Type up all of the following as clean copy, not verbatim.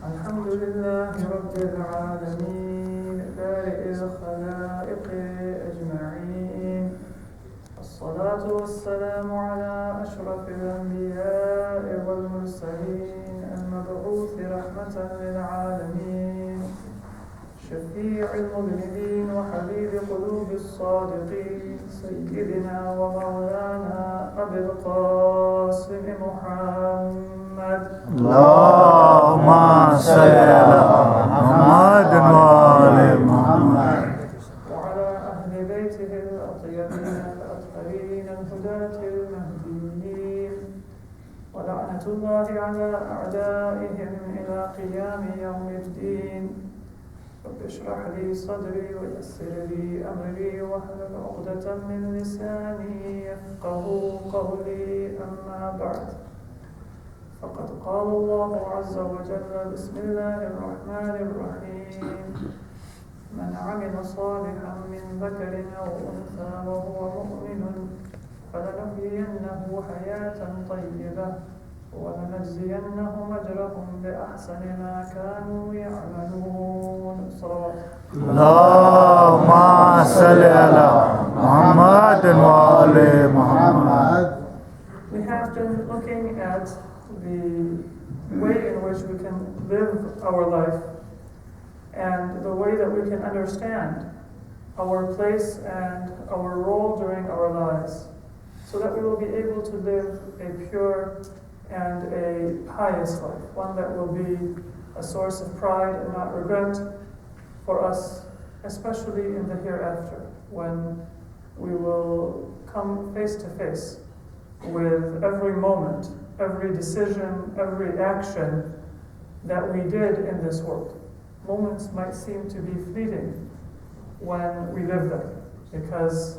الحمد لله رب العالمين بارئ الخلائق أجمعين الصلاة والسلام على أشرف الأنبياء والمرسلين المبعوث رحمة للعالمين شفيع المذنبين وحبيب قلوب الصادقين سيدنا ومولانا أبي القاسم محمد اللهم صل على محمد وآل محمد وعلى أهل بيته الأطيبين الأطهرين الهداة المهديين ولعنة الله على أعدائهم إلى قيام يوم الدين رب اشرح لي صدري ويسر لي أمري واحلل عقدة من لساني يفقه قولي أما بعد فقد قال الله عز وجل بسم الله الرحمن الرحيم من عمل صالحا من ذكر أو أنثى وهو مؤمن فلنحيينه حياة طيبة ولنجزينهم أجرهم بأحسن ما كانوا يعملون صلوات اللهم صل على محمد وآل محمد. We have been looking at the way in which we can live our life and the way that we can understand our place and our role during our lives so that we will be able to live a pure and a pious life, one that will be a source of pride and not regret for us, especially in the hereafter, when we will come face to face with every moment, every decision, every action that we did in this world. Moments might seem to be fleeting when we live them, because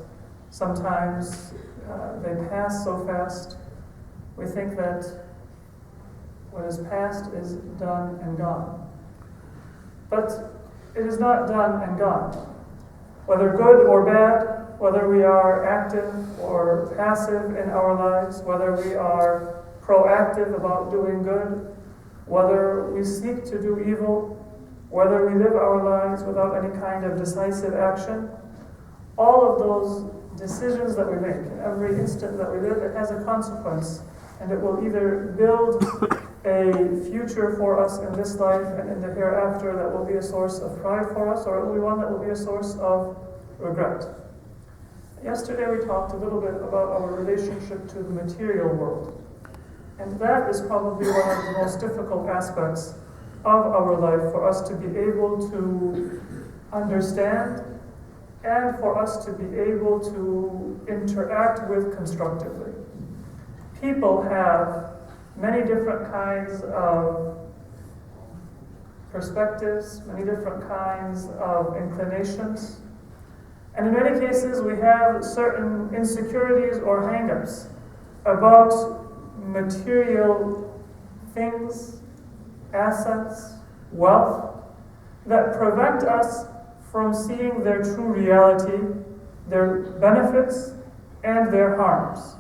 sometimes they pass so fast. We think that what is past is done and gone. But it is not done and gone. Whether good or bad, whether we are active or passive in our lives, whether we are proactive about doing good, whether we seek to do evil, whether we live our lives without any kind of decisive action, all of those decisions that we make, every instant that we live, it has a consequence, and it will either build a future for us in this life and in the hereafter that will be a source of pride for us, or it will be one that will be a source of regret. Yesterday we talked a little bit about our relationship to the material world. And that is probably one of the most difficult aspects of our life, for us to be able to understand and for us to be able to interact with constructively. People have many different kinds of perspectives, many different kinds of inclinations. And in many cases, we have certain insecurities or hang-ups about material things, assets, wealth, that prevent us from seeing their true reality, their benefits, and their harms.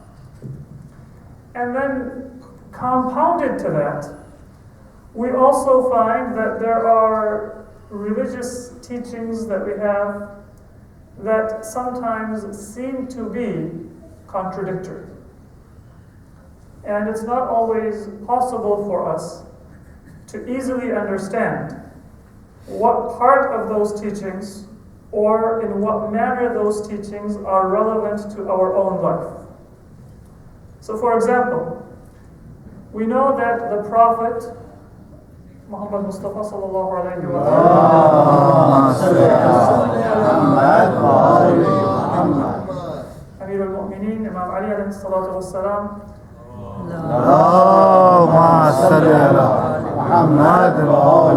And then, compounded to that, we also find that there are religious teachings that we have that sometimes seem to be contradictory. And it's not always possible for us to easily understand what part of those teachings or in what manner those teachings are relevant to our own life. So for example, we know that the Prophet Muhammad Mustafa sallallahu alayhi wa Amir al-Mu'mineen, Imam Ali alayhi salatu wassalam,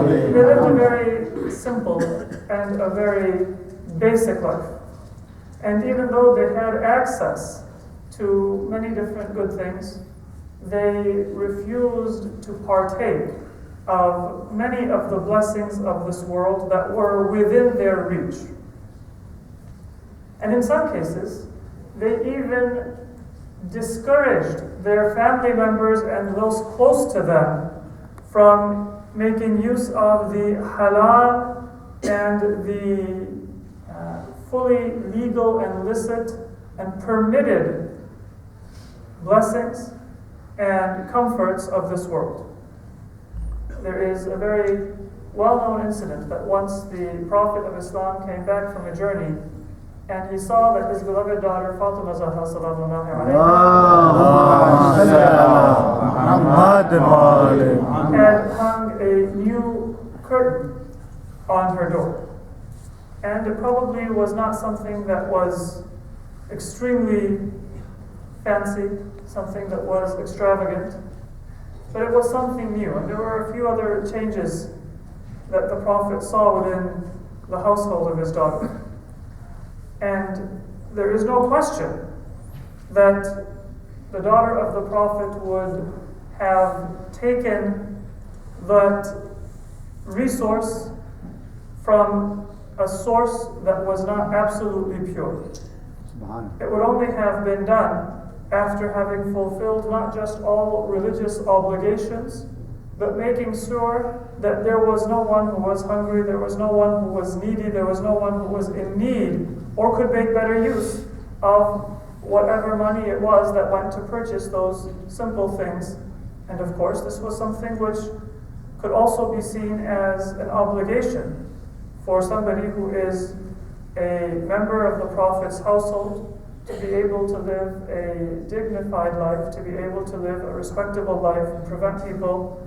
they lived a very simple and a very basic life. And even though they had access to many different good things, they refused to partake of many of the blessings of this world that were within their reach. And in some cases, they even discouraged their family members and those close to them from making use of the halal and the fully legal and licit and permitted blessings and comforts of this world. There is a very well-known incident that once the Prophet of Islam came back from a journey and he saw that his beloved daughter Fatima Zahra sallallahu alayhi had hung a new curtain on her door. And it probably was not something that was extremely fancy, something that was extravagant, but it was something new. And there were a few other changes that the Prophet saw within the household of his daughter. And there is no question that the daughter of the Prophet would have taken that resource from a source that was not absolutely pure. It would only have been done after having fulfilled not just all religious obligations, but making sure that there was no one who was hungry, there was no one who was needy, there was no one who was in need, or could make better use of whatever money it was that went to purchase those simple things. And of course, this was something which could also be seen as an obligation for somebody who is a member of the Prophet's household to be able to live a dignified life, to be able to live a respectable life and prevent people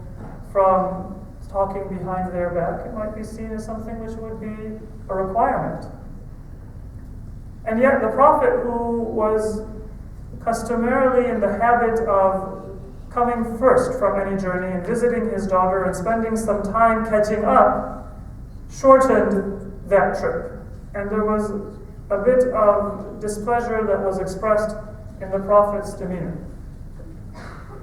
from talking behind their back. It might be seen as something which would be a requirement. And yet the Prophet, who was customarily in the habit of coming first from any journey and visiting his daughter and spending some time catching up, shortened that trip. And there was a bit of displeasure that was expressed in the Prophet's demeanor.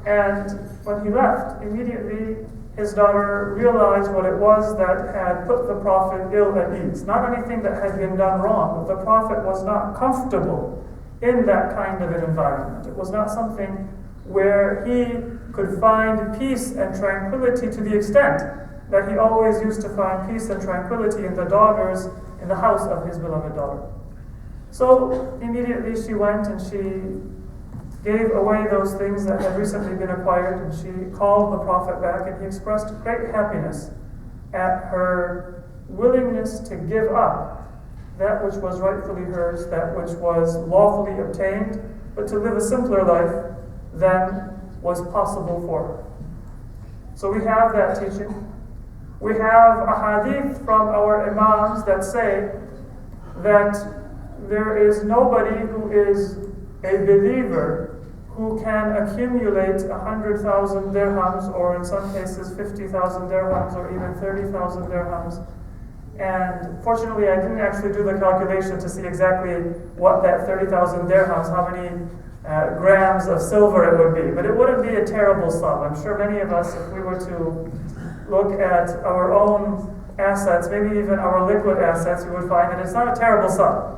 And when he left, immediately his daughter realized what it was that had put the Prophet ill at ease. Not anything that had been done wrong, but the Prophet was not comfortable in that kind of an environment. It was not something where he could find peace and tranquility to the extent that he always used to find peace and tranquility in the house of his beloved daughter. So immediately she went and she gave away those things that had recently been acquired, and she called the Prophet back, and he expressed great happiness at her willingness to give up that which was rightfully hers, that which was lawfully obtained, but to live a simpler life than was possible for her. So we have that teaching. We have a hadith from our imams that say that there is nobody who is a believer who can accumulate 100,000 dirhams, or in some cases 50,000 dirhams, or even 30,000 dirhams. And fortunately, I didn't actually do the calculation to see exactly what that 30,000 dirhams, how many grams of silver it would be. But it wouldn't be a terrible sum. I'm sure many of us, if we were to look at our own assets, maybe even our liquid assets, we would find that it's not a terrible sum.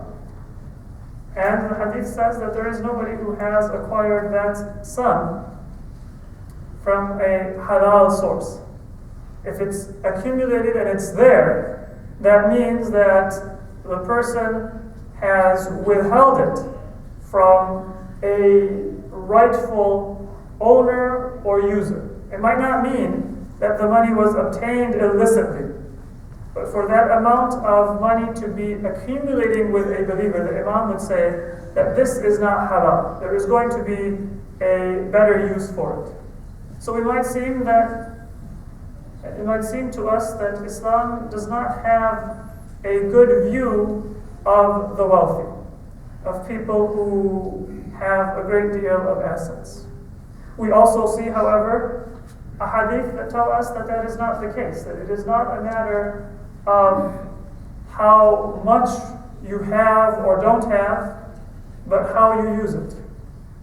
And the hadith says that there is nobody who has acquired that sum from a halal source. If it's accumulated and it's there, that means that the person has withheld it from a rightful owner or user. It might not mean that the money was obtained illicitly, but for that amount of money to be accumulating with a believer, the Imam would say that this is not halal. There is going to be a better use for it. So it might seem to us that Islam does not have a good view of the wealthy, of people who have a great deal of assets. We also see, however, a hadith that tell us that that is not the case, that it is not a matter of how much you have or don't have, but how you use it.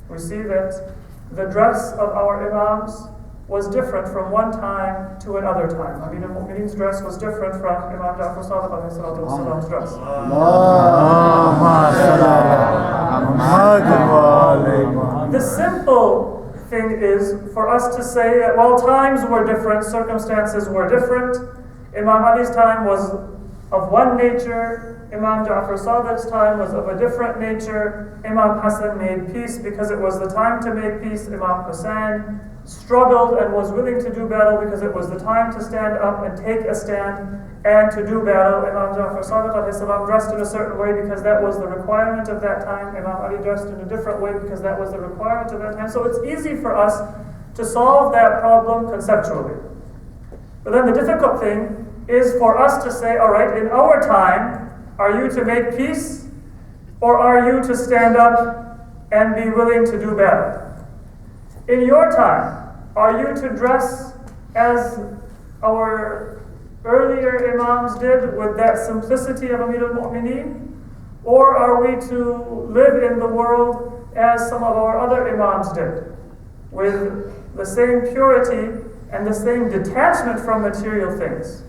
We see that the dress of our imams was different from one time to another time. Amir al-Mu'mineen's dress was different from Imam Ja'far Sadiq alayhi salatu wasalam's dress. The simple thing is for us to say that while times were different, circumstances were different, Imam Ali's time was of one nature, Imam Ja'far Sadiq's time was of a different nature, Imam Hasan made peace because it was the time to make peace, Imam Hussein struggled and was willing to do battle because it was the time to stand up and take a stand and to do battle. Imam Ja'far Sadiq dressed in a certain way because that was the requirement of that time. Imam Ali dressed in a different way because that was the requirement of that time. So it's easy for us to solve that problem conceptually. But then the difficult thing is for us to say, all right, in our time, are you to make peace or are you to stand up and be willing to do battle? In your time, are you to dress as our earlier Imams did with that simplicity of Amir al-Mu'mineen? Or are we to live in the world as some of our other Imams did, with the same purity and the same detachment from material things,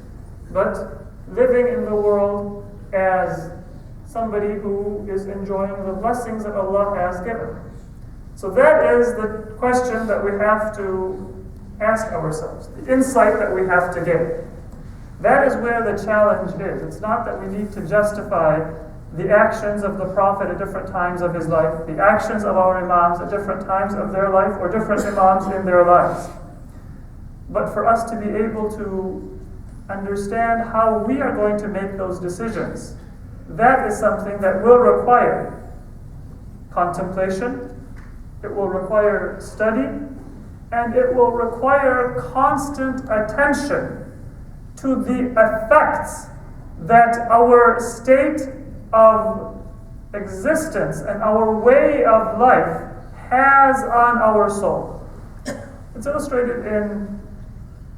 but living in the world as somebody who is enjoying the blessings that Allah has given? So that is the question that we have to ask ourselves, the insight that we have to get. That is where the challenge is. It's not that we need to justify the actions of the Prophet at different times of his life, the actions of our Imams at different times of their life, or different Imams in their lives. But for us to be able to understand how we are going to make those decisions, that is something that will require contemplation, it will require study, and it will require constant attention to the effects that our state of existence and our way of life has on our soul. It's illustrated in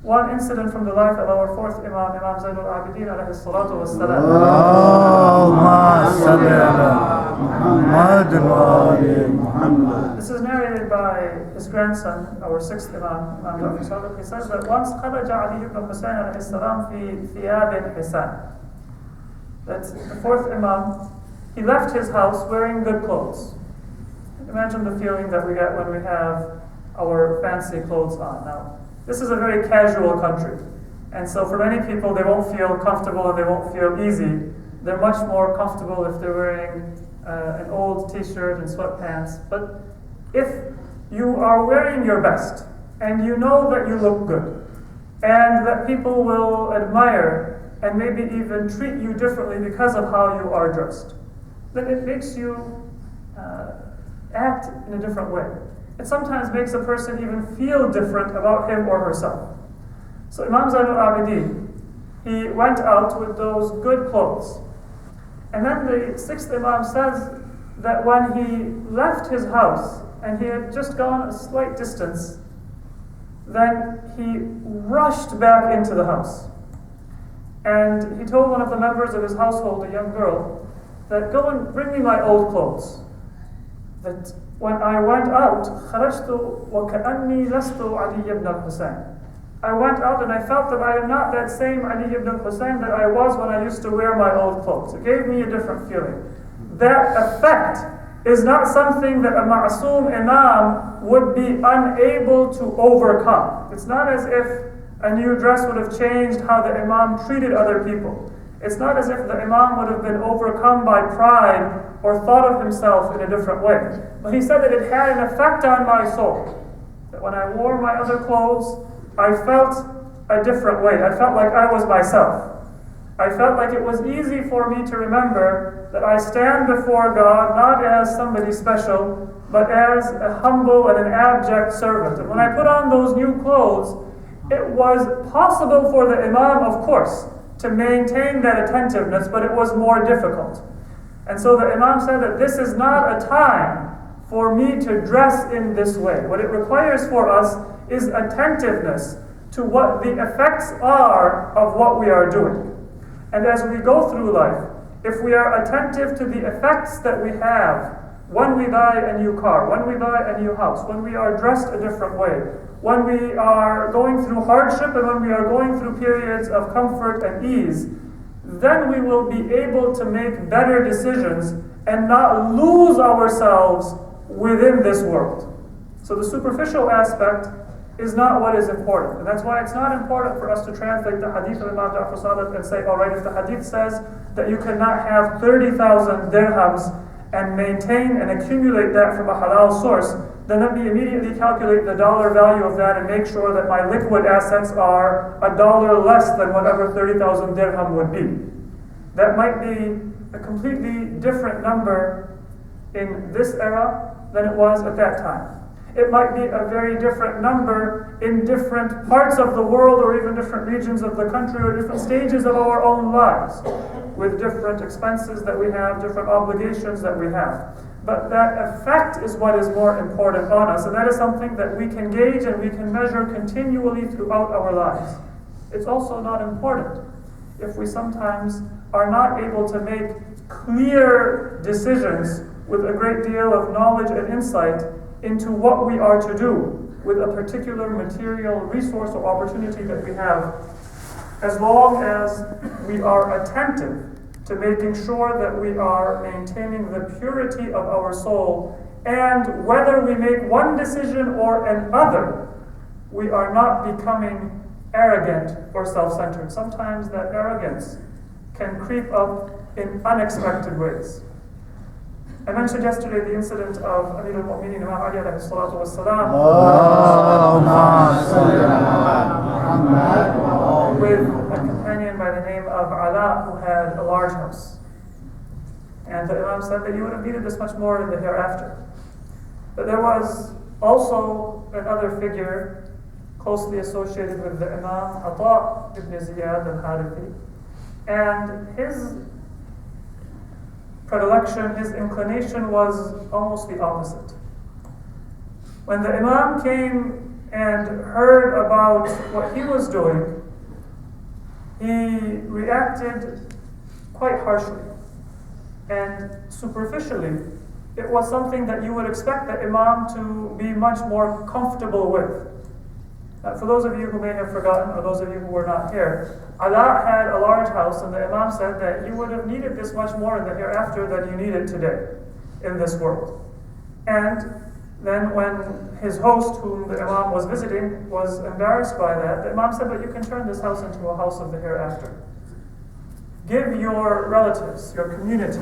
one incident from the life of our fourth Imam, Imam Zayd al-Abidi alayhi salatu wassalam. Allahumma salli ala Muhammad wa ali Muhammad. This is narrated by his grandson, our sixth Imam, Imam Ja'far Sadiq. He says that once خرج علي ibn Hussein alayhi salam fi thiyab Hasan. That's the fourth Imam. He left his house wearing good clothes. Imagine the feeling that we get when we have our fancy clothes on. Now, this is a very casual country. And so for many people, they won't feel comfortable and they won't feel easy. They're much more comfortable if they're wearing an old t-shirt and sweatpants. But if you are wearing your best and you know that you look good and that people will admire and maybe even treat you differently because of how you are dressed, then it makes you act in a different way. It sometimes makes a person even feel different about him or herself. So Imam Zayd al-Abidi, he went out with those good clothes. And then the sixth Imam says that when he left his house and he had just gone a slight distance, then he rushed back into the house. And he told one of the members of his household, a young girl, that go and bring me my old clothes. That when I went out, خرجت وكأني لست علي ibn al-Husayn. I went out and I felt that I am not that same Ali ibn al-Husayn that I was when I used to wear my old clothes. It gave me a different feeling. That effect is not something that a ma'asum imam would be unable to overcome. It's not as if a new dress would have changed how the imam treated other people. It's not as if the imam would have been overcome by pride or thought of himself in a different way. But he said that it had an effect on my soul. That when I wore my other clothes, I felt a different way. I felt like I was myself. I felt like it was easy for me to remember that I stand before God not as somebody special, but as a humble and an abject servant. And when I put on those new clothes, it was possible for the imam, of course, to maintain that attentiveness, but it was more difficult. And so the imam said that this is not a time for me to dress in this way. What it requires for us is attentiveness to what the effects are of what we are doing. And as we go through life, if we are attentive to the effects that we have when we buy a new car, when we buy a new house, when we are dressed a different way, when we are going through hardship and when we are going through periods of comfort and ease, then we will be able to make better decisions and not lose ourselves within this world. So the superficial aspect is not what is important. And that's why it's not important for us to translate the hadith of Imam Ja'far Sadiq and say, all right, if the hadith says that you cannot have 30,000 dirhams and maintain and accumulate that from a halal source, then let me immediately calculate the dollar value of that and make sure that my liquid assets are $1 less than whatever 30,000 dirham would be. That might be a completely different number in this era than it was at that time. It might be a very different number in different parts of the world or even different regions of the country or different stages of our own lives, with different expenses that we have, different obligations that we have. But that effect is what is more important on us, and that is something that we can gauge and we can measure continually throughout our lives. It's also not important if we sometimes are not able to make clear decisions with a great deal of knowledge and insight into what we are to do with a particular material resource or opportunity that we have, as long as we are attentive to making sure that we are maintaining the purity of our soul, and whether we make one decision or another, we are not becoming arrogant or self-centered. Sometimes that arrogance can creep up in unexpected ways. I mentioned yesterday the incident of Amir al-Mu'minin Imam Ali alayhi salatu wassalam with a companion by the name of Ala who had a large house. And the Imam said that you would have needed this much more in the hereafter. But there was also another figure closely associated with the Imam, Ata ibn Ziyad al-Harithi, and his predilection, his inclination was almost the opposite. When the Imam came and heard about what he was doing, he reacted quite harshly. And superficially, it was something that you would expect the Imam to be much more comfortable with. For those of you who may have forgotten, or those of you who were not here, Allah had a large house, and the Imam said that you would have needed this much more in the hereafter than you need it today in this world. And then when his host, whom the Imam was visiting, was embarrassed by that, the Imam said, but you can turn this house into a house of the hereafter. Give your relatives, your community,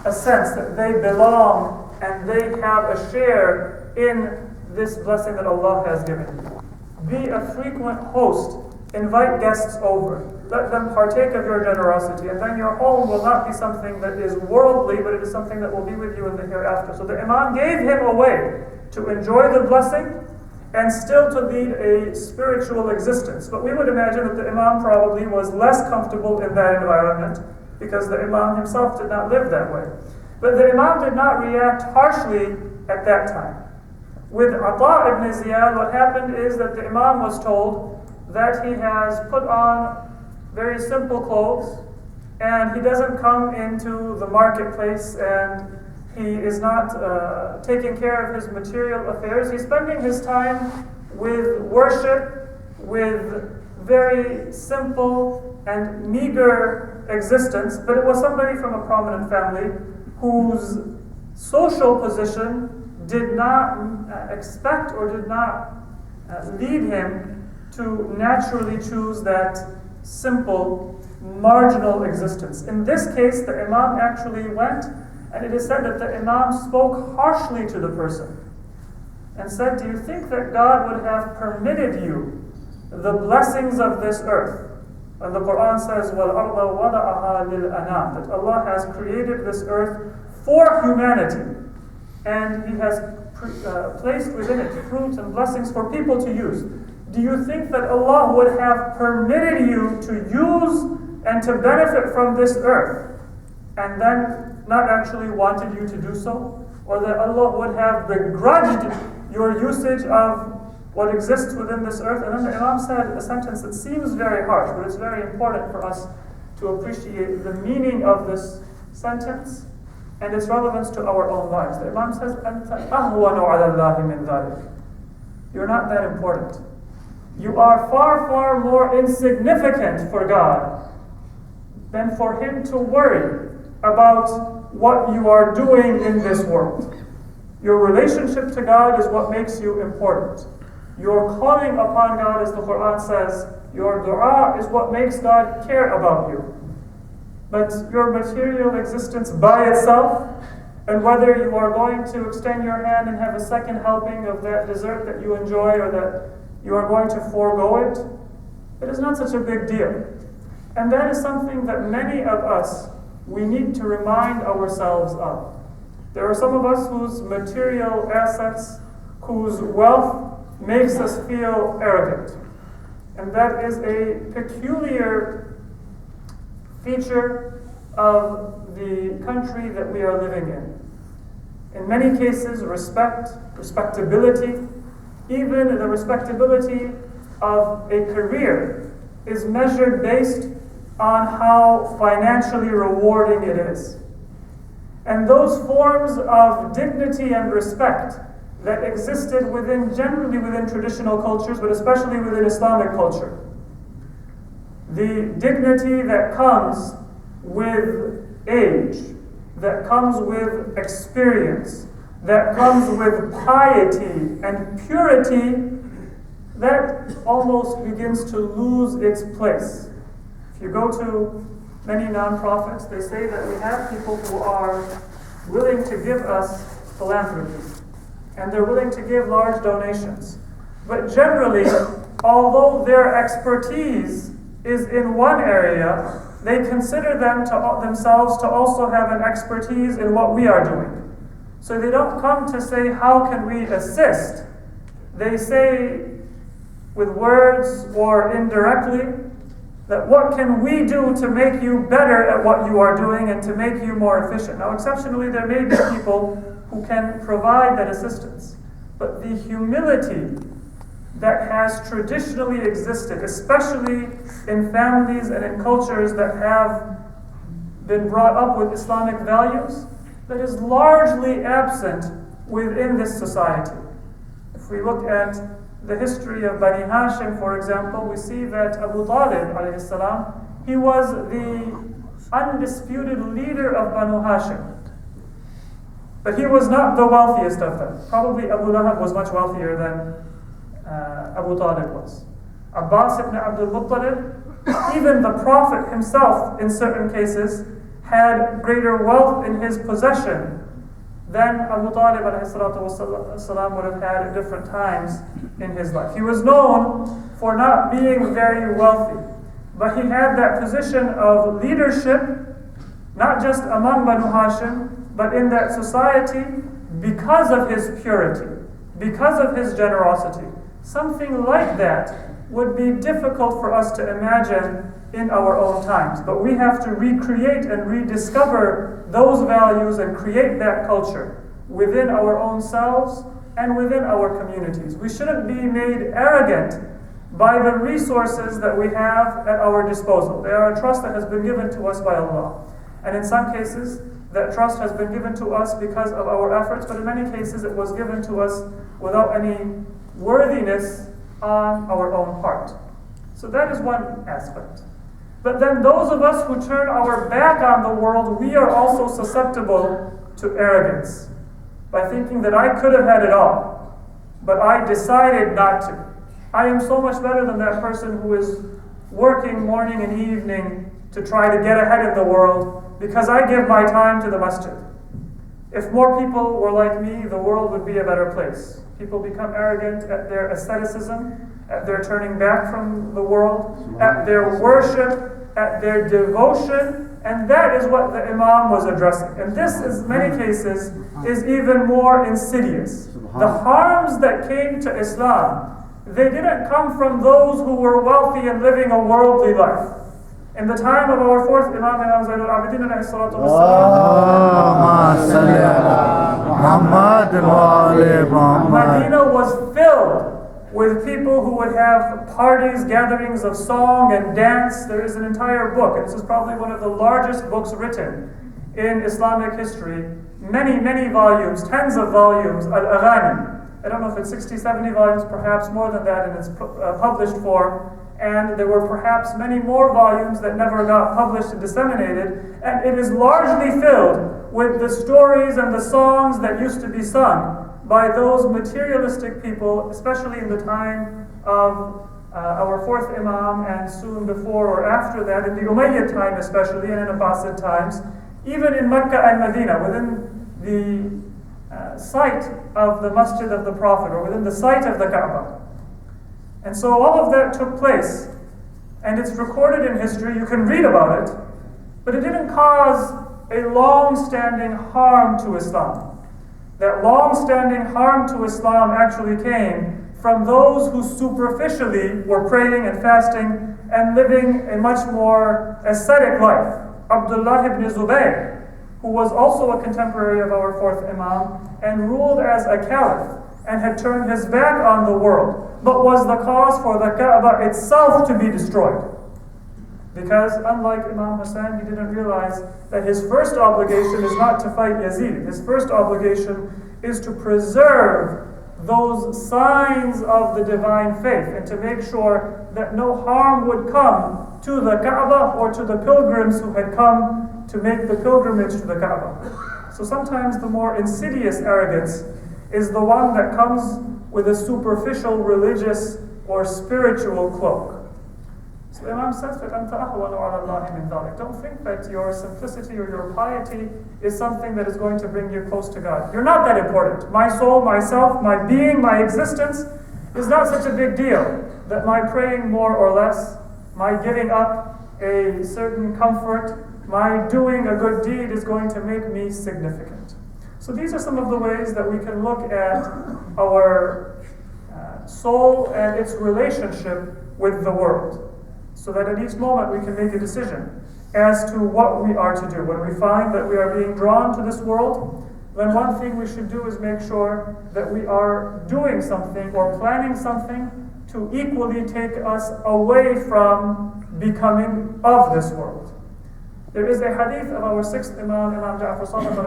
a sense that they belong and they have a share in this blessing that Allah has given you. Be a frequent host. Invite guests over. Let them partake of your generosity, and then your home will not be something that is worldly, but it is something that will be with you in the hereafter. So the Imam gave him a way to enjoy the blessing and still to lead a spiritual existence. But we would imagine that the Imam probably was less comfortable in that environment because the Imam himself did not live that way. But the Imam did not react harshly at that time. With Ata ibn Ziyad, what happened is that the Imam was told that he has put on very simple clothes and he doesn't come into the marketplace and he is not taking care of his material affairs. He's spending his time with worship, with very simple and meager existence, but it was somebody from a prominent family whose social position did not expect or did not lead him to naturally choose that simple, marginal existence. In this case, the Imam actually went, and it is said that the Imam spoke harshly to the person and said, do you think that God would have permitted you the blessings of this earth? And the Quran says, وَالْأَرْضَ وَضَعَهَا لِلْأَنَامِ, that Allah has created this earth for humanity. And He has placed within it fruits and blessings for people to use. Do you think that Allah would have permitted you to use and to benefit from this earth and then not actually wanted you to do so? Or that Allah would have begrudged your usage of what exists within this earth? And then the Imam said a sentence that seems very harsh, but it's very important for us to appreciate the meaning of this sentence and its relevance to our own lives. The Imam says, أَنْتَ أَهْوَنُ عَلَى اللَّهِ مِنْ ذَلِكَ. You're not that important. You are far, far more insignificant for God than for Him to worry about what you are doing in this world. Your relationship to God is what makes you important. Your calling upon God, as the Quran says, your dua is what makes God care about you. But your material existence by itself, and whether you are going to extend your hand and have a second helping of that dessert that you enjoy, or that you are going to forego it, it is not such a big deal. And that is something that many of us, we need to remind ourselves of. There are some of us whose material assets, whose wealth makes us feel arrogant. And that is a peculiar feature of the country that we are living in. In many cases, respectability, even the respectability of a career is measured based on how financially rewarding it is. And those forms of dignity and respect that existed generally within traditional cultures, but especially within Islamic culture. The dignity that comes with age, that comes with experience, that comes with piety and purity, that almost begins to lose its place. If you go to many non-profits, they say that we have people who are willing to give us philanthropy, and they're willing to give large donations. But generally, although their expertise is in one area, they consider themselves to also have an expertise in what we are doing. So they don't come to say, how can we assist? They say, with words or indirectly, that what can we do to make you better at what you are doing and to make you more efficient? Now, exceptionally, there may be people who can provide that assistance. But the humility that has traditionally existed, especially in families and in cultures that have been brought up with Islamic values, that is largely absent within this society. If we look at the history of Bani Hashim, for example, we see that Abu Talib, alayhi salam, he was the undisputed leader of Banu Hashim. But he was not the wealthiest of them. Probably Abu Lahab was much wealthier than Abu Talib was. Abbas ibn Abdul Muttalib, even the Prophet himself, in certain cases, had greater wealth in his possession than Abu Talib ﷺ would have had at different times in his life. He was known for not being very wealthy, but he had that position of leadership, not just among Banu Hashim, but in that society, because of his purity, because of his generosity. Something like that would be difficult for us to imagine in our own times. But we have to recreate and rediscover those values and create that culture within our own selves and within our communities. We shouldn't be made arrogant by the resources that we have at our disposal. They are a trust that has been given to us by Allah. And in some cases, that trust has been given to us because of our efforts, but in many cases it was given to us without any worthiness on our own part. So that is one aspect. But then those of us who turn our back on the world, we are also susceptible to arrogance by thinking that I could have had it all, but I decided not to. I am so much better than that person who is working morning and evening to try to get ahead in the world because I give my time to the masjid. If more people were like me, the world would be a better place. People become arrogant at their asceticism, at their turning back from the world, at their worship, at their devotion, and that is what the Imam was addressing. And this, in many cases, is even more insidious. The harms that came to Islam, they didn't come from those who were wealthy and living a worldly life. In the time of our fourth Imam, Zayd al-Abidin alayhi salatu wasalam, Medina was filled with people who would have parties, gatherings of song and dance. There is an entire book, and this is probably one of the largest books written in Islamic history. Many, many volumes, tens of volumes, Al-Aghani. I don't know if it's 60, 70 volumes, perhaps more than that in its published form. And there were perhaps many more volumes that never got published and disseminated. And it is largely filled with the stories and the songs that used to be sung by those materialistic people, especially in the time of our fourth Imam and soon before or after that, in the Umayyad time especially, and in Abbasid times, even in Mecca and Medina, within the site of the Masjid of the Prophet, or within the site of the Kaaba. And so all of that took place, and it's recorded in history, you can read about it, but it didn't cause a long-standing harm to Islam. That long-standing harm to Islam actually came from those who superficially were praying and fasting and living a much more ascetic life. Abdullah ibn Zubayr, who was also a contemporary of our fourth Imam and ruled as a caliph and had turned his back on the world, but was the cause for the Kaaba itself to be destroyed. Because unlike Imam Hasan, he didn't realize that his first obligation is not to fight Yazid. His first obligation is to preserve those signs of the divine faith and to make sure that no harm would come to the Kaaba or to the pilgrims who had come to make the pilgrimage to the Kaaba. So sometimes the more insidious arrogance is the one that comes with a superficial religious or spiritual cloak. So Imam says that don't think that your simplicity or your piety is something that is going to bring you close to God. You're not that important. My soul, myself, my being, my existence is not such a big deal that my praying more or less, my giving up a certain comfort, my doing a good deed is going to make me significant. So these are some of the ways that we can look at our soul and its relationship with the world, so that at each moment we can make a decision as to what we are to do. When we find that we are being drawn to this world, then one thing we should do is make sure that we are doing something or planning something to equally take us away from becoming of this world. There is a hadith of our sixth Imam, Imam Ja'far Sadiq,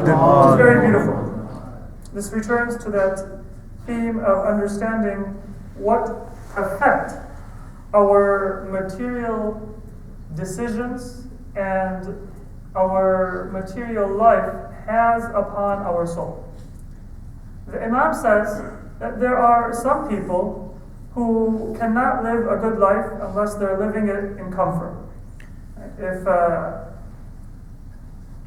which is very beautiful. This returns to that theme of understanding what effect our material decisions and our material life has upon our soul. The Imam says that there are some people who cannot live a good life unless they're living it in comfort. If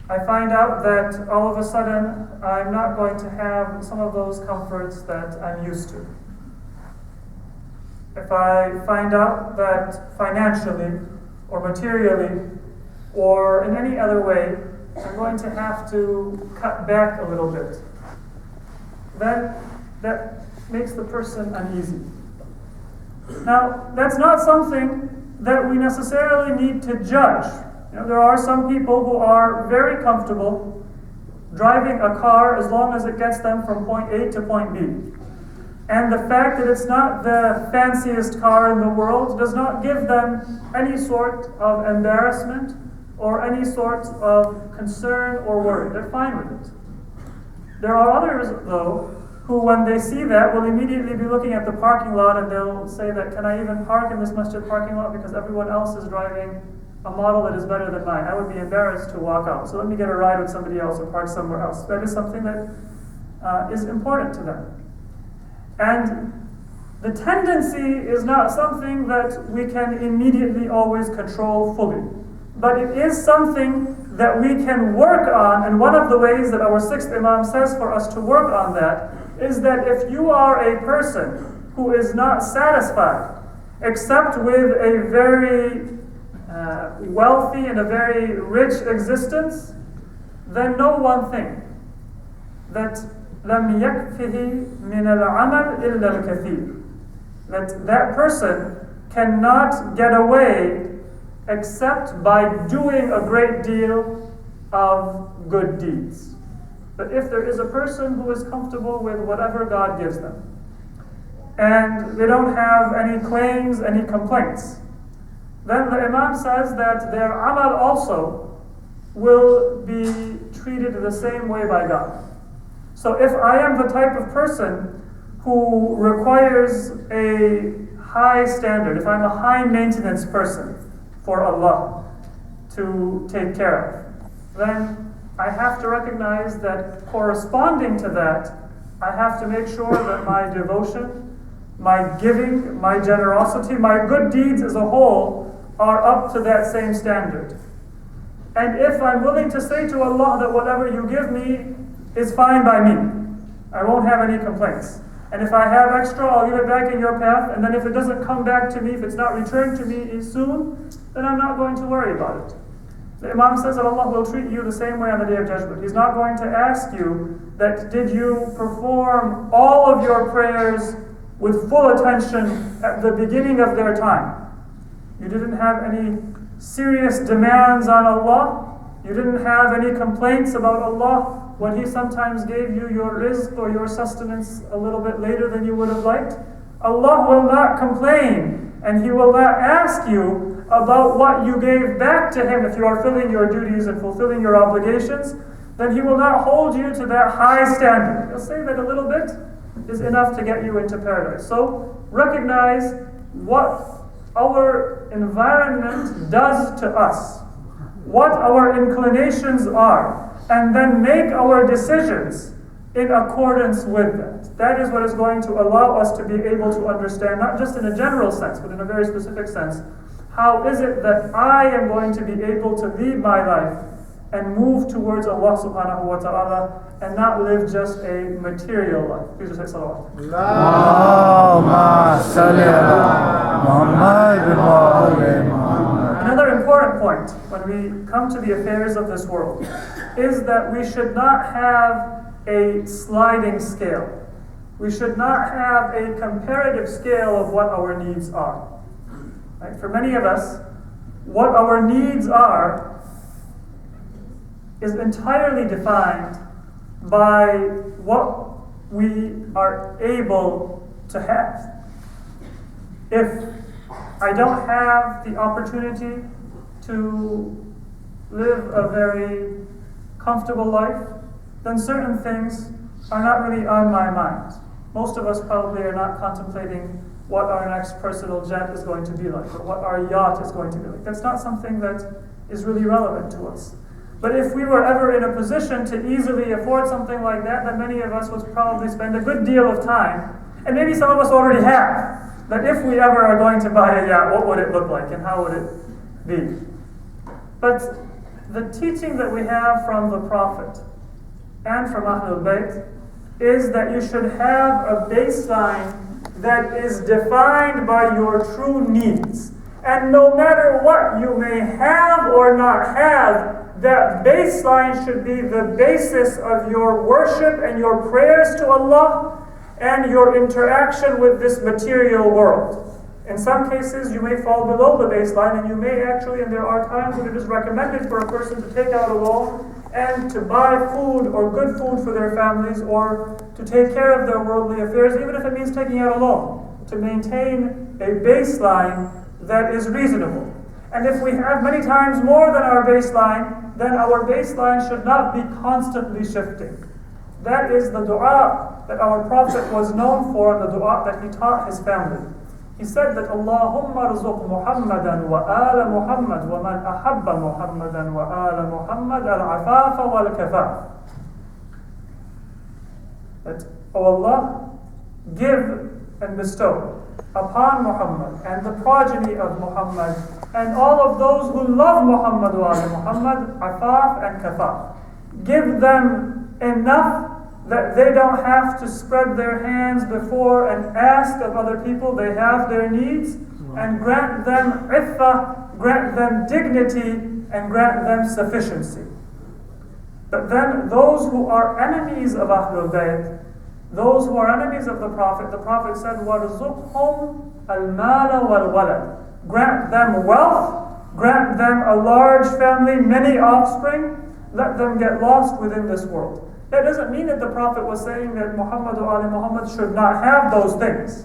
I find out that all of a sudden I'm not going to have some of those comforts that I'm used to. If I find out that financially or materially or in any other way I'm going to have to cut back a little bit, then that makes the person uneasy. Now, that's not something that we necessarily need to judge. There are some people who are very comfortable driving a car as long as it gets them from point A to point B. And the fact that it's not the fanciest car in the world does not give them any sort of embarrassment or any sort of concern or worry. They're fine with it. There are others, though, who when they see that will immediately be looking at the parking lot and they'll say that, can I even park in this masjid parking lot because everyone else is driving a model that is better than mine. I would be embarrassed to walk out. So let me get a ride with somebody else or park somewhere else. That is something that is important to them. And the tendency is not something that we can immediately always control fully. But it is something that we can work on, and one of the ways that our sixth Imam says for us to work on that is that if you are a person who is not satisfied except with a very wealthy and a very rich existence, then know one thing, that لَمْ يَكْفِهِ مِنَ الْعَمَلِ إِلَّا الْكَثِيرِ, that person cannot get away except by doing a great deal of good deeds. But if there is a person who is comfortable with whatever God gives them, and they don't have any claims, any complaints, then the Imam says that their amal also will be treated the same way by God. So if I am the type of person who requires a high standard, if I'm a high maintenance person, for Allah to take care of, then I have to recognize that corresponding to that, I have to make sure that my devotion, my giving, my generosity, my good deeds as a whole are up to that same standard. And if I'm willing to say to Allah that whatever you give me is fine by me, I won't have any complaints. And if I have extra, I'll give it back in your path. And then if it doesn't come back to me, if it's not returned to me soon, then I'm not going to worry about it. The Imam says that Allah will treat you the same way on the Day of Judgment. He's not going to ask you that did you perform all of your prayers with full attention at the beginning of their time. You didn't have any serious demands on Allah. You didn't have any complaints about Allah when He sometimes gave you your rizq or your sustenance a little bit later than you would have liked. Allah will not complain, and He will not ask you about what you gave back to Him if you are filling your duties and fulfilling your obligations. Then He will not hold you to that high standard. He'll say that a little bit is enough to get you into paradise. So recognize what our environment does to us, what our inclinations are, and then make our decisions in accordance with that. That is what is going to allow us to be able to understand, not just in a general sense, but in a very specific sense, how is it that I am going to be able to lead my life and move towards Allah subhanahu wa ta'ala and not live just a material life. Please just say salawat. Allahumma salli ala Muhammad wa ali Muhammad. Another important point when we come to the affairs of this world is that we should not have a sliding scale. We should not have a comparative scale of what our needs are. Right? For many of us, what our needs are is entirely defined by what we are able to have. If I don't have the opportunity to live a very comfortable life, then certain things are not really on my mind. Most of us probably are not contemplating what our next personal jet is going to be like, or what our yacht is going to be like. That's not something that is really relevant to us. But if we were ever in a position to easily afford something like that, then many of us would probably spend a good deal of time, and maybe some of us already have, that if we ever are going to buy a yacht, what would it look like and how would it be? But the teaching that we have from the Prophet and from Ahlul Bayt is that you should have a baseline that is defined by your true needs. And no matter what you may have or not have, that baseline should be the basis of your worship and your prayers to Allah and your interaction with this material world. In some cases, you may fall below the baseline, and you may actually, and there are times when it is recommended for a person to take out a loan and to buy food or good food for their families or to take care of their worldly affairs, even if it means taking out a loan, to maintain a baseline that is reasonable. And if we have many times more than our baseline, then our baseline should not be constantly shifting. That is the dua that our Prophet was known for, the dua that he taught his family. He said that Allahumma rzuq Muhammadan wa ala Muhammad wa man ahabba Muhammadan wa ala Muhammad al-afafa wal-kafaf. That, O Allah, give and bestow upon Muhammad and the progeny of Muhammad and all of those who love Muhammad wa ala Muhammad, afaf and kafaf. Give them enough that they don't have to spread their hands before and ask of other people. They have their needs, and grant them iffah, grant them dignity, and grant them sufficiency. But then those who are enemies of Ahlul Bayt, those who are enemies of the Prophet said, وَرْزُقْهُمْ الْمَالَ وَالْوَلَدِ. Grant them wealth, grant them a large family, many offspring, let them get lost within this world. That doesn't mean that the Prophet was saying that Muhammad wa ali Muhammad should not have those things.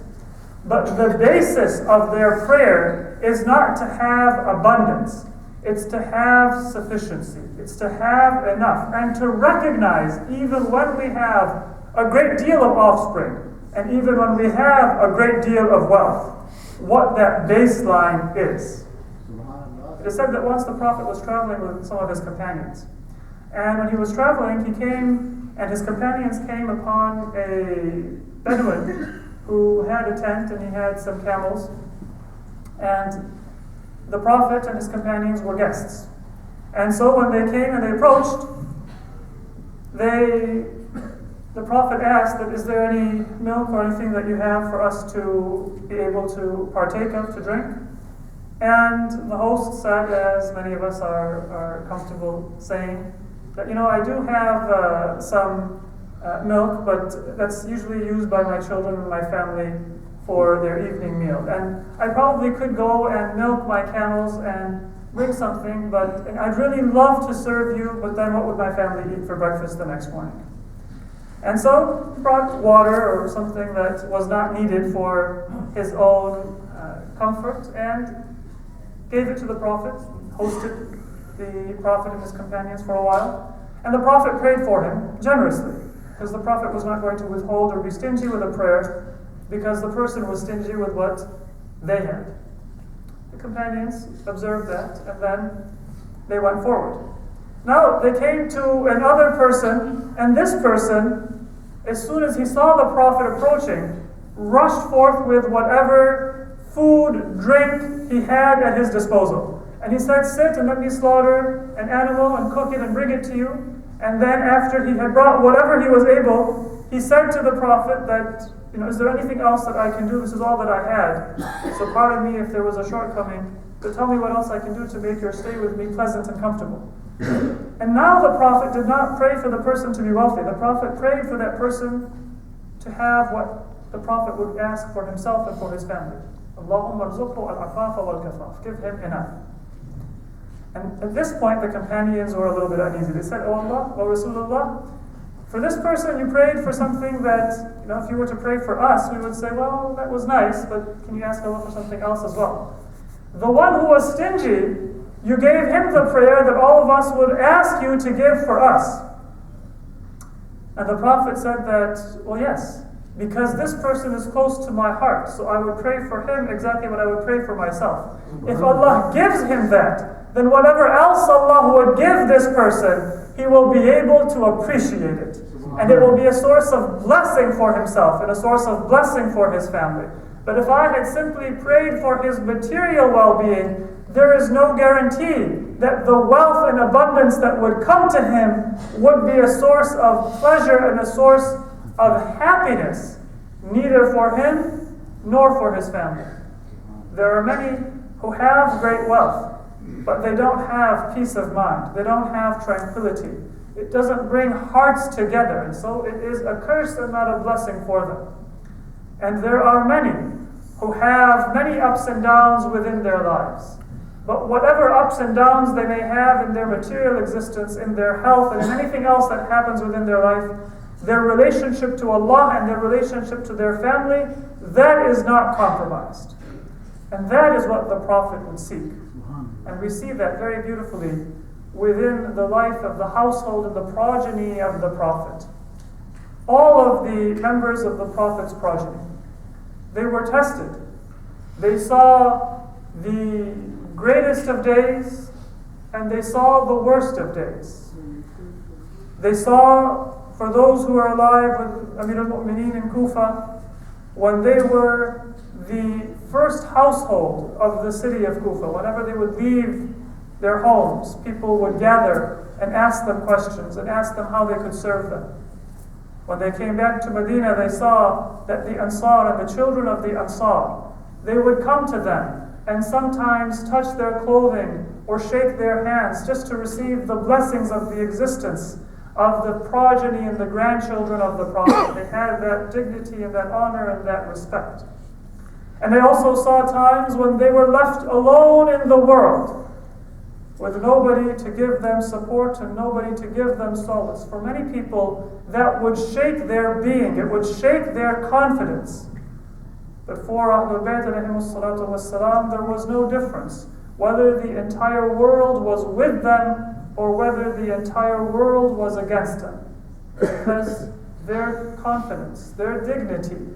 But the basis of their prayer is not to have abundance. It's to have sufficiency. It's to have enough. And to recognize, even when we have a great deal of offspring, and even when we have a great deal of wealth, what that baseline is. It is said that once the Prophet was traveling with some of his companions. And when he was traveling, he came, and his companions came upon a Bedouin who had a tent and he had some camels. And the Prophet and his companions were guests. And so when they came and they approached, the Prophet asked that, is there any milk or anything that you have for us to be able to partake of, to drink? And the host said, as many of us are comfortable saying, that, I do have some milk, but that's usually used by my children and my family for their evening meal. And I probably could go and milk my camels and bring something, but I'd really love to serve you, but then what would my family eat for breakfast the next morning? And so he brought water or something that was not needed for his own comfort and gave it to the Prophet, hosted the Prophet and his companions for a while. And the Prophet prayed for him generously, because the Prophet was not going to withhold or be stingy with a prayer, because the person was stingy with what they had. The companions observed that, and then they went forward. Now they came to another person, and this person, as soon as he saw the Prophet approaching, rushed forth with whatever food, drink he had at his disposal. And he said, sit and let me slaughter an animal and cook it and bring it to you. And then after he had brought whatever he was able, he said to the Prophet that, is there anything else that I can do? This is all that I had. So pardon me if there was a shortcoming, but tell me what else I can do to make your stay with me pleasant and comfortable. And now the Prophet did not pray for the person to be wealthy. The Prophet prayed for that person to have what the Prophet would ask for himself and for his family. Allahumma rzuqhu al-afafa wal-kafaf. Give him enough. And at this point, the companions were a little bit uneasy. They said, "Oh Allah, O Rasulullah, for this person you prayed for something that, if you were to pray for us, we would say, well, that was nice, but can you ask Allah for something else as well? The one who was stingy, you gave him the prayer that all of us would ask you to give for us." And the Prophet said that, well, yes, because this person is close to my heart, so I would pray for him exactly what I would pray for myself. If Allah gives him that, then whatever else Allah would give this person, he will be able to appreciate it. And it will be a source of blessing for himself and a source of blessing for his family. But if I had simply prayed for his material well-being, there is no guarantee that the wealth and abundance that would come to him would be a source of pleasure and a source of happiness, neither for him nor for his family. There are many who have great wealth, but they don't have peace of mind. They don't have tranquility. It doesn't bring hearts together, and so it is a curse and not a blessing for them. And there are many who have many ups and downs within their lives. But whatever ups and downs they may have in their material existence, in their health, and in anything else that happens within their life, their relationship to Allah and their relationship to their family, that is not compromised. And that is what the Prophet would seek. And we see that very beautifully within the life of the household and the progeny of the Prophet. All of the members of the Prophet's progeny, they were tested. They saw the greatest of days and they saw the worst of days. They saw, for those who are alive with Amir al-Mu'mineen in Kufa, when they were the first household of the city of Kufa, whenever they would leave their homes, people would gather and ask them questions and ask them how they could serve them. When they came back to Medina, they saw that the Ansar and the children of the Ansar, they would come to them and sometimes touch their clothing or shake their hands just to receive the blessings of the existence of the progeny and the grandchildren of the Prophet. They had that dignity and that honor and that respect. And they also saw times when they were left alone in the world, with nobody to give them support and nobody to give them solace. For many people, that would shake their being, it would shake their confidence. But for Ahlul Bayt ﷺ, there was no difference whether the entire world was with them or whether the entire world was against them. Because their confidence, their dignity,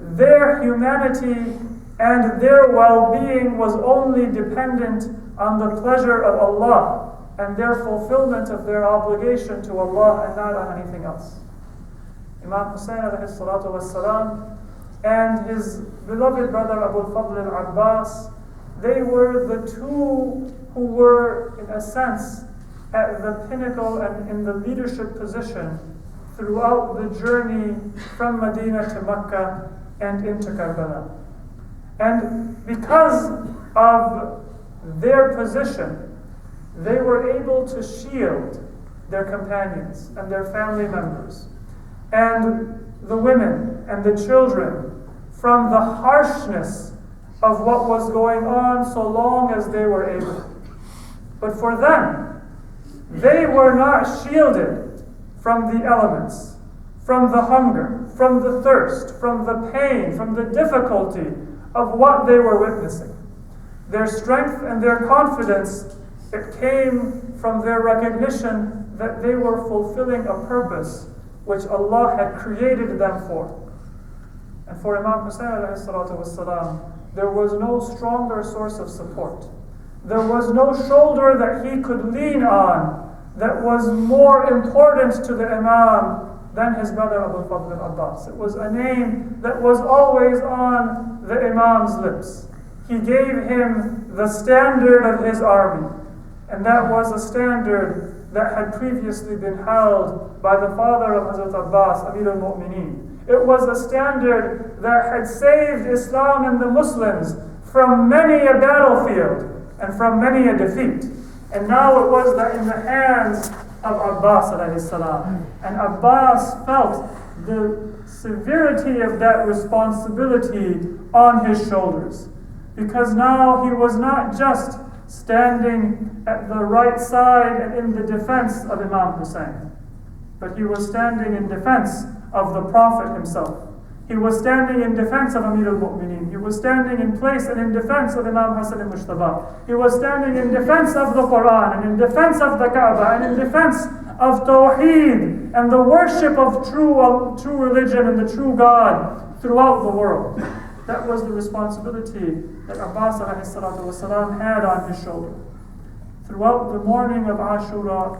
their humanity and their well-being was only dependent on the pleasure of Allah and their fulfillment of their obligation to Allah and not on anything else. Imam Hussein alayhi salatu wassalam and his beloved brother Abu al-Fadl al-Abbas, they were the two who were, in a sense, at the pinnacle and in the leadership position throughout the journey from Medina to Mecca and into Karbala. And because of their position, they were able to shield their companions and their family members and the women and the children from the harshness of what was going on so long as they were able. But for them, they were not shielded from the elements, from the hunger, from the thirst, from the pain, from the difficulty of what they were witnessing. Their strength and their confidence, it came from their recognition that they were fulfilling a purpose which Allah had created them for. And for Imam Hussein alayhi salatu wassalam, there was no stronger source of support. There was no shoulder that he could lean on that was more important to the Imam than his brother Abu al-Fadl al-Abbas. It was a name that was always on the Imam's lips. He gave him the standard of his army, and that was a standard that had previously been held by the father of Hazrat Abbas, Amir al-Mu'mineen. It was a standard that had saved Islam and the Muslims from many a battlefield and from many a defeat. And now it was that in the hands of Abbas alayhi salam. And Abbas felt the severity of that responsibility on his shoulders. Because now he was not just standing at the right side and in the defense of Imam Hussein, but he was standing in defense of the Prophet himself. He was standing in defense of Amir al-Mu'mineen. He was standing in place and in defense of Imam Hasan al-Mushtaba. He was standing in defense of the Quran and in defense of the Kaaba and in defense of Tawheed and the worship of true religion and the true God throughout the world. That was the responsibility that Abbas alayhi salatu wasalam had on his shoulder. Throughout the morning of Ashura,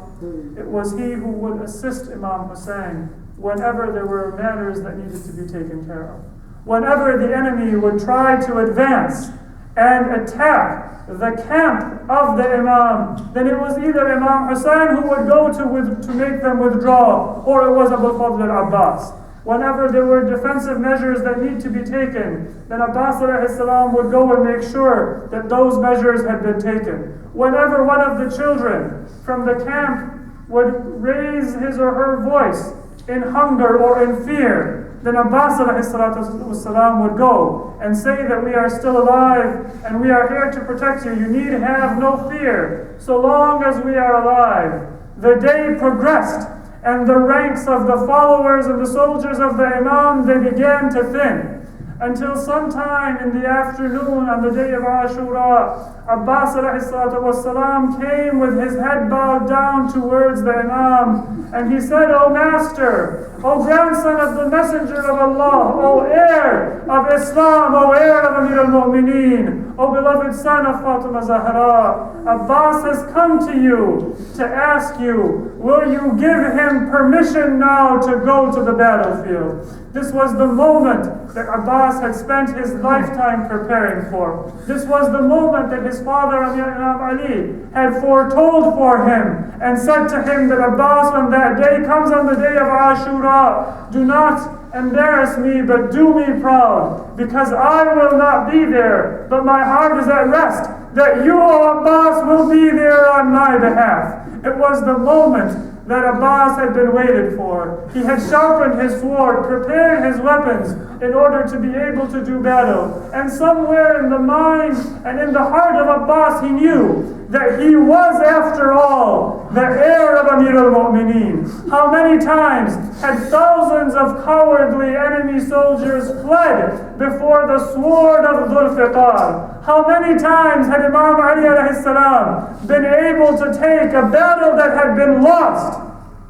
it was he who would assist Imam Hussein whenever there were matters that needed to be taken care of. Whenever the enemy would try to advance and attack the camp of the Imam, then it was either Imam Hussein who would go to make them withdraw, or it was Abu al-Fadl al-Abbas. Whenever there were defensive measures that need to be taken, then Abbas alayhi salam would go and make sure that those measures had been taken. Whenever one of the children from the camp would raise his or her voice in hunger or in fear, then Abbas alayhi salam would go and say that we are still alive and we are here to protect you. You need have no fear so long as we are alive. The day progressed, and the ranks of the followers and the soldiers of the Imam, they began to thin. Until sometime in the afternoon on the day of Ashura, Abbas ﷺ came with his head bowed down towards the Imam, and he said, "O Master, O grandson of the Messenger of Allah, O heir of Islam, O heir of Amir al-Mu'mineen, O beloved son of Fatima Zahra, Abbas has come to you to ask you, will you give him permission now to go to the battlefield?" This was the moment that Abbas had spent his lifetime preparing for. This was the moment that his father, Imam Ali, had foretold for him and said to him that Abbas, when that day comes on the day of Ashura, do not embarrass me, but do me proud, because I will not be there, but my heart is at rest that you, O Abbas, will be there on my behalf. It was the moment that Abbas had been waited for. He had sharpened his sword, prepared his weapons in order to be able to do battle. And somewhere in the mind and in the heart of Abbas, he knew that he was, after all, the heir of Amir al-Mu'mineen. How many times had thousands of cowardly enemy soldiers fled before the sword of Dhul Fiqar? How many times had Imam Ali alayhi salam been able to take a battle that had been lost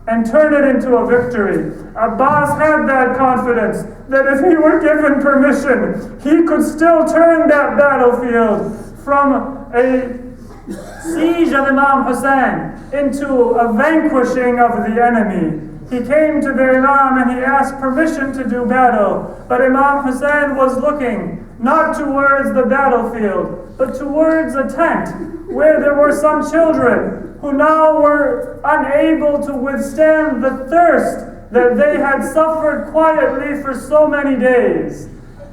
and turn it into a victory? Abbas had that confidence that if he were given permission, he could still turn that battlefield from a siege of Imam Hussein into a vanquishing of the enemy. He came to the Imam and he asked permission to do battle. But Imam Hussein was looking not towards the battlefield, but towards a tent where there were some children who now were unable to withstand the thirst that they had suffered quietly for so many days.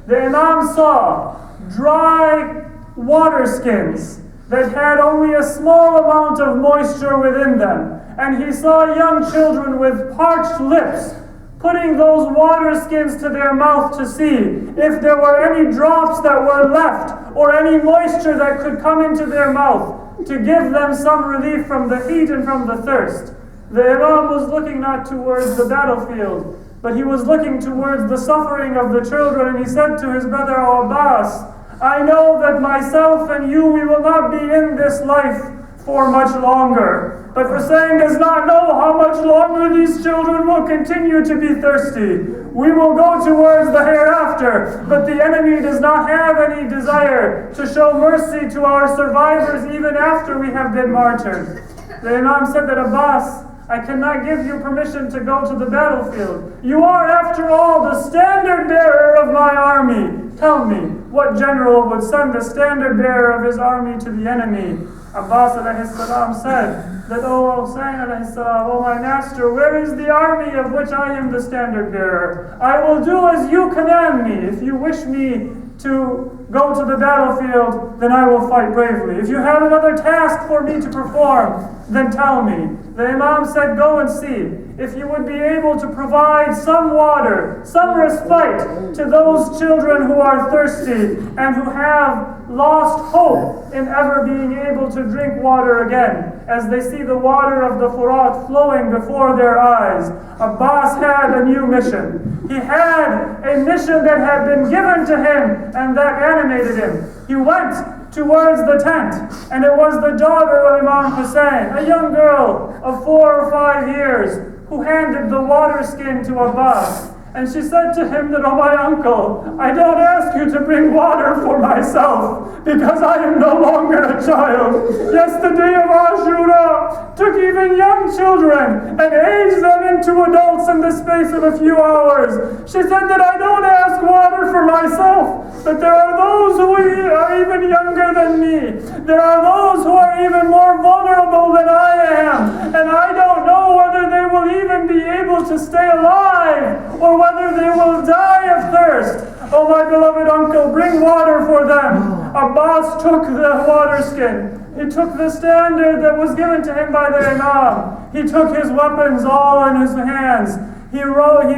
The Imam saw dry water skins that had only a small amount of moisture within them. And he saw young children with parched lips putting those water skins to their mouth to see if there were any drops that were left or any moisture that could come into their mouth to give them some relief from the heat and from the thirst. The Imam was looking not towards the battlefield, but he was looking towards the suffering of the children, and he said to his brother Abbas, I know that myself and you, we will not be in this life for much longer. But Hussein does not know how much longer these children will continue to be thirsty. We will go towards the hereafter, but the enemy does not have any desire to show mercy to our survivors even after we have been martyred. The Imam said that, Abbas, I cannot give you permission to go to the battlefield. You are, after all, the standard bearer of my army. Tell me, what general would send the standard bearer of his army to the enemy? Abbas ﷺ said that, O Hussein ﷺ, O my master, where is the army of which I am the standard bearer? I will do as you command me. If you wish me to go to the battlefield, then I will fight bravely. If you have another task for me to perform, then tell me. The Imam said, go and see if you would be able to provide some water, some respite to those children who are thirsty and who have lost hope in ever being able to drink water again, as they see the water of the Furat flowing before their eyes. Abbas had a new mission. He had a mission that had been given to him and that animated him. He went towards the tent, and it was the daughter of Imam Hussein, a young girl of 4 or 5 years, who handed the water skin to Abbas. And she said to him that, oh my uncle, I don't ask you to bring water for myself, because I am no longer a child. Yes, the day of Ashura took even young children and aged them into adults in the space of a few hours. She said that I don't ask water for myself, but there are those who are even younger than me. There are those who are even more vulnerable than I am, and I don't know whether they will even be able to stay alive or whether they will die of thirst. Oh, my beloved uncle, bring water for them. Abbas took the water skin. He took the standard that was given to him by the Imam. He took his weapons all in his hands. He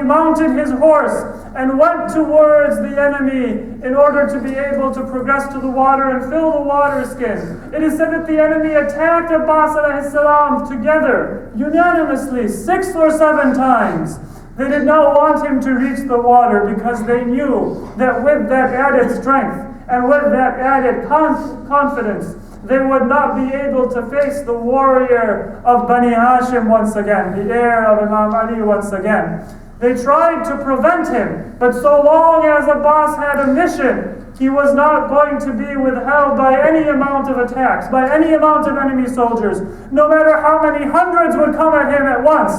mounted his horse and went towards the enemy in order to be able to progress to the water and fill the water skin. It is said that the enemy attacked Abbas ﷺ together, unanimously, 6 or 7 times. They did not want him to reach the water because they knew that with that added strength and with that added confidence, they would not be able to face the warrior of Bani Hashim once again, the heir of Imam Ali once again. They tried to prevent him, but so long as Abbas had a mission, he was not going to be withheld by any amount of attacks, by any amount of enemy soldiers, no matter how many hundreds would come at him at once.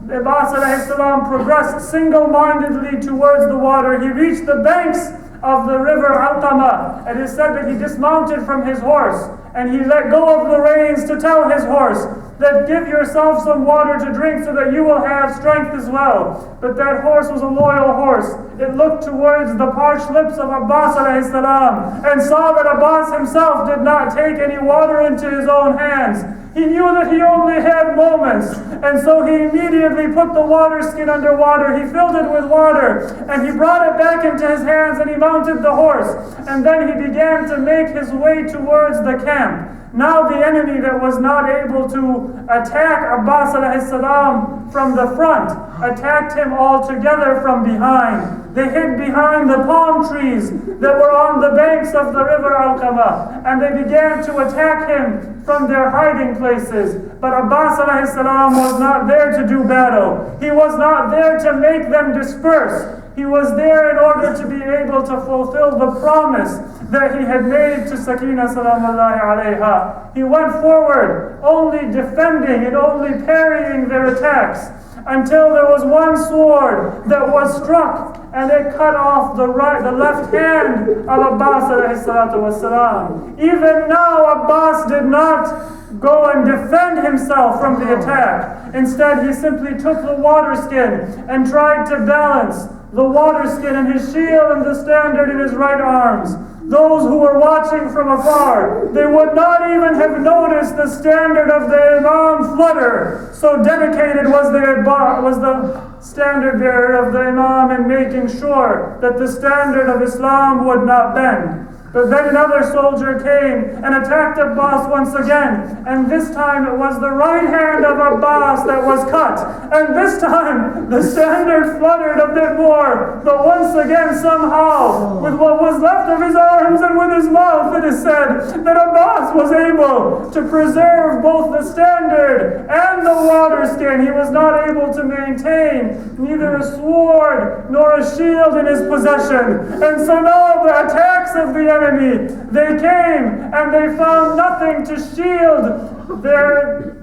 Abbas ﷺ progressed single-mindedly towards the water. He reached the banks of the river Alqama. It is said that he dismounted from his horse and he let go of the reins to tell his horse that give yourself some water to drink so that you will have strength as well. But that horse was a loyal horse. It looked towards the parched lips of Abbas ﷺ and saw that Abbas himself did not take any water into his own hands. He knew that he only had moments, and so he immediately put the water skin under water. He filled it with water, and he brought it back into his hands, and he mounted the horse. And then he began to make his way towards the camp. Now the enemy that was not able to attack Abbas ﷺ from the front attacked him altogether from behind. They hid behind the palm trees that were on the banks of the river Alqama, and they began to attack him from their hiding places. But Abbas ﷺ was not there to do battle. He was not there to make them disperse. He was there in order to be able to fulfill the promise that he had made to Sakina salamullahi alayha. He went forward, only defending and only parrying their attacks, until there was one sword that was struck and it cut off the left hand of Abbas alayhi salatu wasalam. Even now Abbas did not go and defend himself from the attack. Instead, he simply took the water skin and tried to balance the water skin and his shield and the standard in his right arms. Those who were watching from afar, they would not even have noticed the standard of the Imam flutter. So dedicated was the standard bearer of the Imam in making sure that the standard of Islam would not bend. But then another soldier came and attacked Abbas once again. And this time it was the right hand of Abbas that was cut. And this time the standard fluttered a bit more. But once again somehow, with what was left of his arms and with his mouth, it is said that Abbas was able to preserve both the standard and the water skin. He was not able to maintain neither a sword nor a shield in his possession. And so now the attacks of the enemy, they came and they found nothing to shield their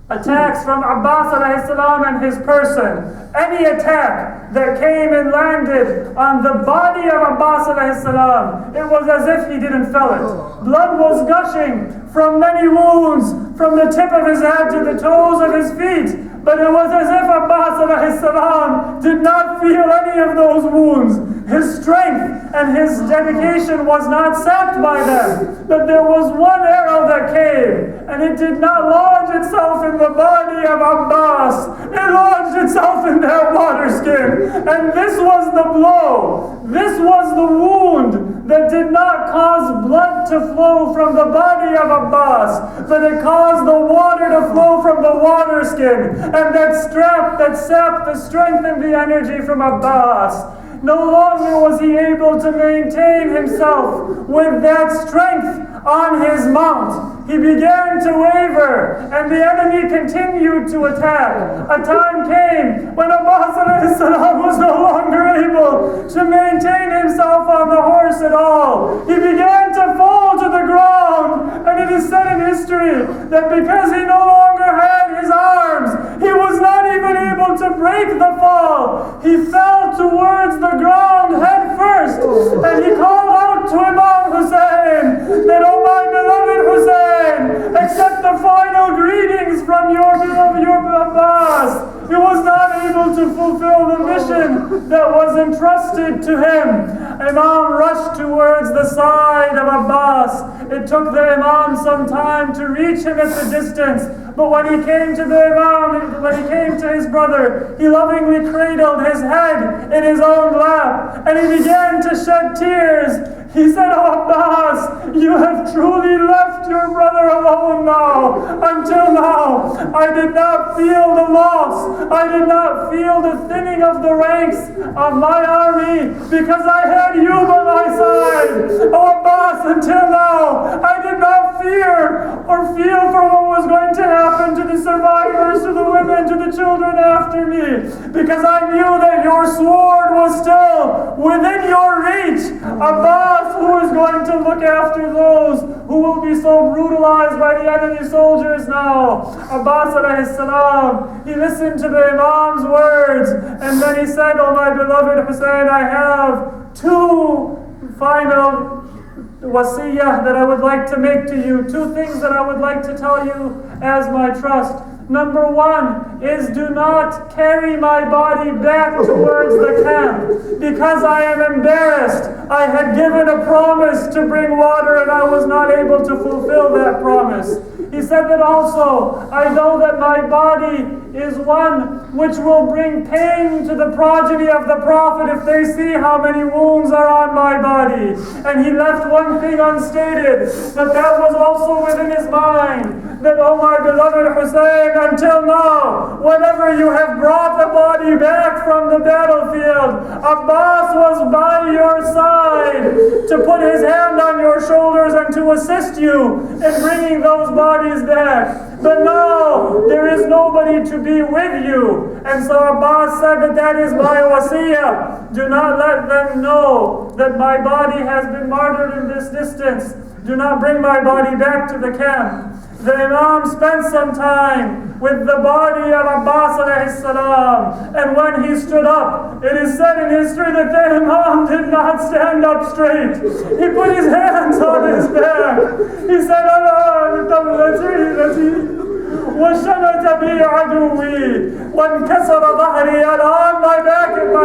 attacks from Abbas alayhi salam and his person. Any attack that came and landed on the body of Abbas alayhi salam, it was as if he didn't feel it. Blood was gushing from many wounds, from the tip of his head to the toes of his feet. But it was as if Abbas alayhi salam did not feel any of those wounds. His strength and his dedication was not sapped by them. But there was one arrow that came, and it did not lodge itself in the body of Abbas. It lodged itself in that water skin. And this was the blow. This was the wound that did not cause blood to flow from the body of Abbas, but it caused the water to flow from the water skin. And that sapped the strength and the energy from Abbas. No longer was he able to maintain himself with that strength on his mount. He began to waver, and the enemy continued to attack. A time came when Abbas alayhi salam was no longer able to maintain himself on the horse at all. He began to fall to the ground, and it is said in history that because he no longer had his arms, he was not even able to break the fall. He fell towards the ground head first, and he called out to Imam Hussein that, "Oh my beloved Hussein, accept the final greetings from your beloved Abbas." He was not able to fulfill the mission that was entrusted to him. Imam rushed towards the side of Abbas. It took the Imam some time to reach him at the distance. But when he came to the Imam, when he came to his brother, he lovingly cradled his head in his own lap, and he began to shed tears. He said, "Oh Abbas, you have truly left your brother alone now. Until now, I did not feel the loss. I did not feel the thinning of the ranks of my army because I had you by my side. Oh Abbas, until now, I did not fear or feel for what was going to happen to the survivors, to the women, to the children after me, because I knew that your sword was still within your reach. Abbas, who is going to look after those who will be so brutalized by the enemy soldiers now?" Abbas alayhi salam, he listened to the Imam's words, and then he said, "Oh my beloved Hussein, I have two final wasiyah that I would like to make to you, two things that I would like to tell you as my trust. Number one is, do not carry my body back towards the camp because I am embarrassed. I had given a promise to bring water and I was not able to fulfill that promise." He said that also, "I know that my body is one which will bring pain to the progeny of the Prophet if they see how many wounds are on my body." And he left one thing unstated, but that was also within his mind, that, "Oh my beloved Hussein, until now, whenever you have brought the body back from the battlefield, Abbas was by your side to put his hand on your shoulders and to assist you in bringing those bodies back. But now there is nobody to be with you. And so Abbas said that is my wasiyah. Do not let them know that my body has been martyred in this distance. Do not bring my body back to the camp. The Imam spent some time with the body of Abbas alayhi salam, and when he stood up, it is said in history that the Imam did not stand up straight. He put his hands on his back. He said, وَشَمَتَ بِي عَدُوِّي وَانْكَسَرَ ظَهْرِي.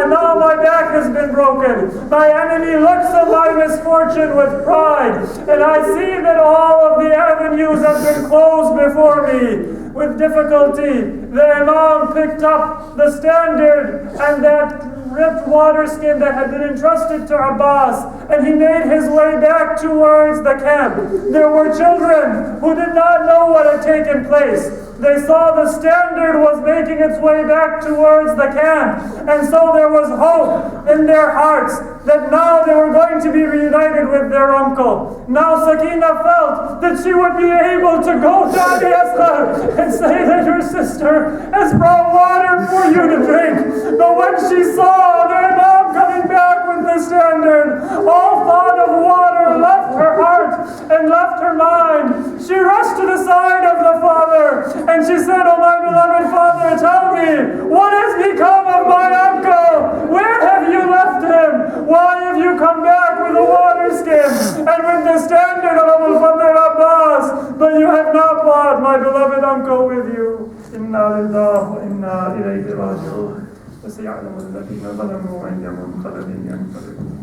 Now my back has been broken. My enemy looks at my misfortune with pride, and I see that all of the avenues have been closed before me. With difficulty, the Imam picked up the standard and that ripped water skin that had been entrusted to Abbas, and he made his way back towards the camp. There were children who did not know what had taken place. They saw the standard was making its way back towards the camp, and so there was hope in their hearts that now they were going to be reunited with their uncle. Now Sakina felt that she would be able to go to Ali Asghar and say that her sister has brought water for you to drink. But when she saw the Imam coming back with the standard, all thought of water left her heart and left her mind. She rushed to the side of the father and she said, "Oh my beloved father, tell me, what has become of my uncle? Where have you left him? Why have you come back with a water skin and with the standard of Abu Fadl Abbas, but you have not brought my beloved uncle with you? Inna lillahi wa inna ilayhi raji'un. وسيعلم الذين ظلموا أي منقلب ينقلبون."